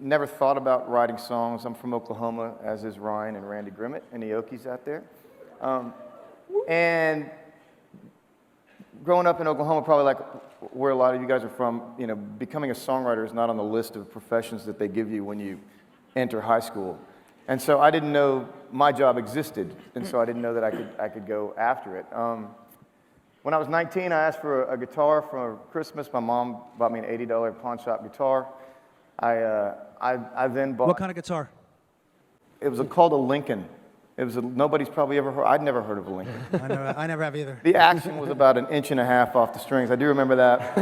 Never thought about writing songs. I'm from Oklahoma, as is Ryan and Randy Grimmett and the Okies out there. And growing up in Oklahoma, probably like where a lot of you guys are from, you know, becoming a songwriter is not on the list of professions that they give you when you enter high school. And so I didn't know my job existed, and so I didn't know that I could go after it. When I was 19, I asked for a guitar for Christmas. My mom bought me an $80 pawn shop guitar. I then bought... What kind of guitar? It was called a Lincoln. It was nobody's probably ever heard... I'd never heard of a Lincoln. I never have either. The action was about 1.5 inches off the strings. I do remember that.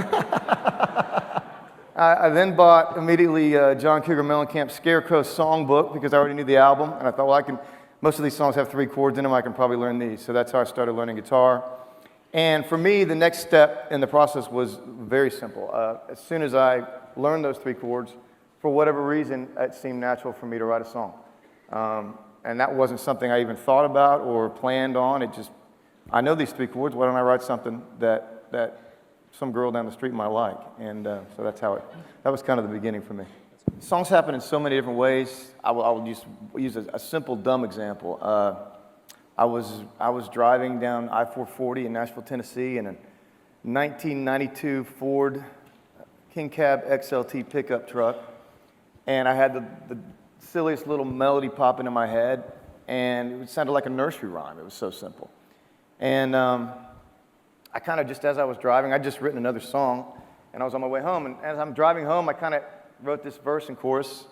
I then bought immediately John Cougar Mellencamp's Scarecrow songbook because I already knew the album. And I thought, well, most of these songs have 3 chords in them. I can probably learn these. So that's how I started learning guitar. And for me, the next step in the process was very simple. As soon as I learned those 3 chords, for whatever reason, it seemed natural for me to write a song. And that wasn't something I even thought about or planned on. I know these 3 chords, why don't I write something that some girl down the street might like? And so that was kind of the beginning for me. Songs happen in so many different ways. I will use a simple, dumb example. I was driving down I-440 in Nashville, Tennessee, in a 1992 Ford King Cab XLT pickup truck. And I had the silliest little melody pop into my head, and it sounded like a nursery rhyme. It was so simple. And I kind of just, as I was driving, I'd just written another song, and I was on my way home. And as I'm driving home, I kind of wrote this verse and chorus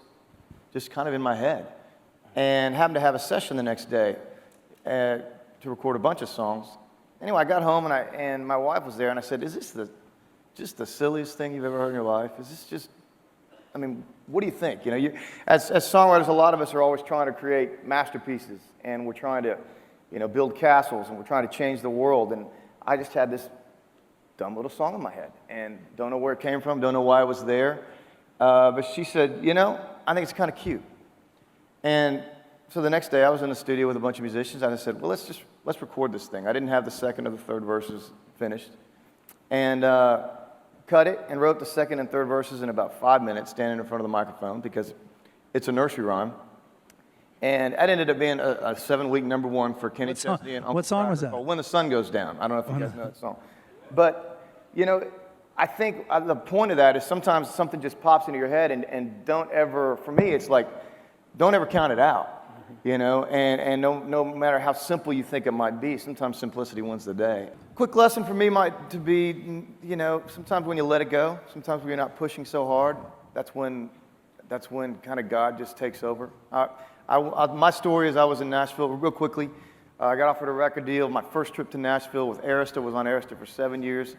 just kind of in my head. And happened to have a session the next day to record a bunch of songs. Anyway, I got home, and my wife was there, and I said, is this just the silliest thing you've ever heard in your life? Is this just... I mean, what do you think? You know, as songwriters, a lot of us are always trying to create masterpieces, and we're trying to, you know, build castles, and we're trying to change the world. And I just had this dumb little song in my head, and don't know where it came from, don't know why it was there. But she said, you know, I think it's kind of cute. And so the next day, I was in the studio with a bunch of musicians, and I said, well, let's record this thing. I didn't have the second or the third verses finished, and cut it and wrote the second and third verses in about 5 minutes, standing in front of the microphone because it's a nursery rhyme. And that ended up being a 7-week #1 for Kenny Chesney and Uncle What song was that? called When the Sun Goes Down. I don't know if you guys know that song. But, you know, I think the point of that is sometimes something just pops into your head and don't ever, for me, it's like, don't ever count it out. You know, and no matter how simple you think it might be, sometimes simplicity wins the day. Quick lesson for me might to be, you know, sometimes when you let it go, sometimes when you're not pushing so hard, that's when kind of God just takes over. My story is I was in Nashville real quickly. I got offered a record deal. My first trip to Nashville with Arista, was on Arista for 7 years.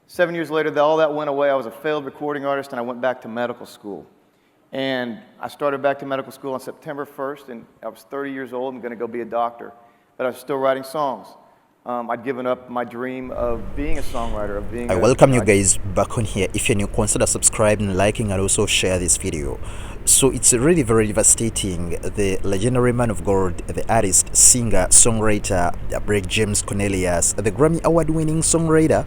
7 years later, all that went away. I was a failed recording artist, and I went back to medical school. And I started back to medical school on September 1st, and I was 30 years old and going to go be a doctor. But I was still writing songs. I'd given up my dream of being a songwriter, of being I welcome you guys back on here. If you're new, consider subscribing, liking, and also share this video. So it's really very devastating. The legendary man of God, the artist, singer, songwriter, Brett James Cornelius, the Grammy Award-winning songwriter,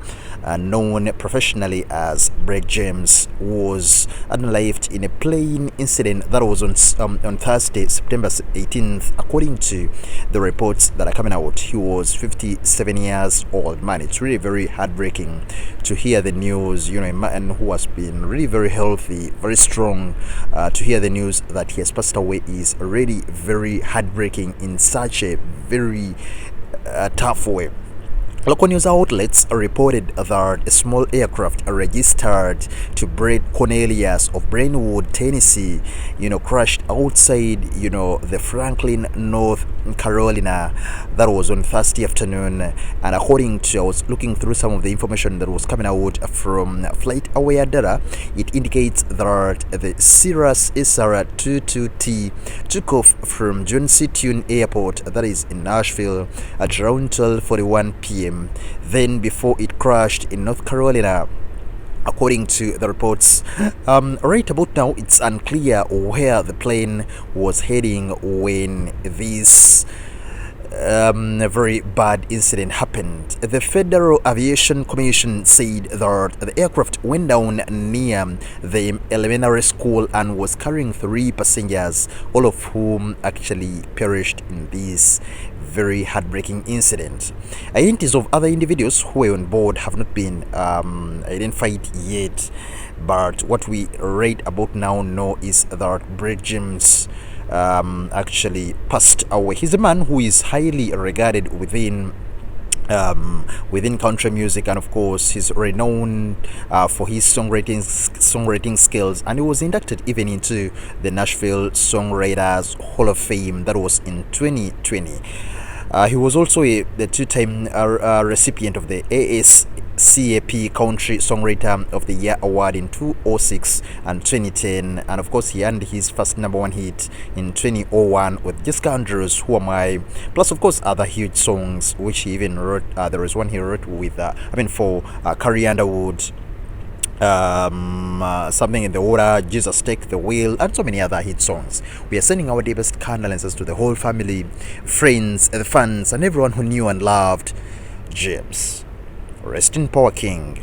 known professionally as Brett James, was unalived in a plane incident that was on Thursday, September 18th. According to the reports that are coming out, he was 57 years old. Man, it's really very heartbreaking to hear the news. You know, a man who has been really very healthy, very strong, to hear the news that he has passed away is really very heartbreaking in such a very tough way. Local news outlets reported that a small aircraft registered to Brett Cornelius of Brentwood, Tennessee, crashed outside, the Franklin, North Carolina. That was on Thursday afternoon. And according to, I was looking through some of the information that was coming out from FlightAware data, it indicates that the Cirrus SR22T took off from John C. Tune Airport, that is in Nashville, at around 12:41 p.m. Then before it crashed in North Carolina. According to the reports, right about now it's unclear where the plane was heading when this a very bad incident happened. The Federal Aviation Commission said that the aircraft went down near the elementary school and was carrying 3 passengers, all of whom actually perished in this very heartbreaking incident. Identities of other individuals who were on board have not been identified yet, but what we read about now is that Brett James actually passed away. He's a man who is highly regarded within country music, and of course he's renowned for his songwriting skills, and he was inducted even into the Nashville Songwriters Hall of Fame. That was in 2020. He was also the 2-time recipient of the ASCAP Country Songwriter of the Year Award in 2006 and 2010, and of course he earned his first #1 hit in 2001 with Jessica Andrews, Who Am I, plus of course other huge songs which he even wrote. There is one he wrote with for Carrie Underwood, Something in the Water, Jesus Take the Wheel, and so many other hit songs. We are sending our deepest condolences to the whole family, friends, the fans, and everyone who knew and loved James. Rest in power, King.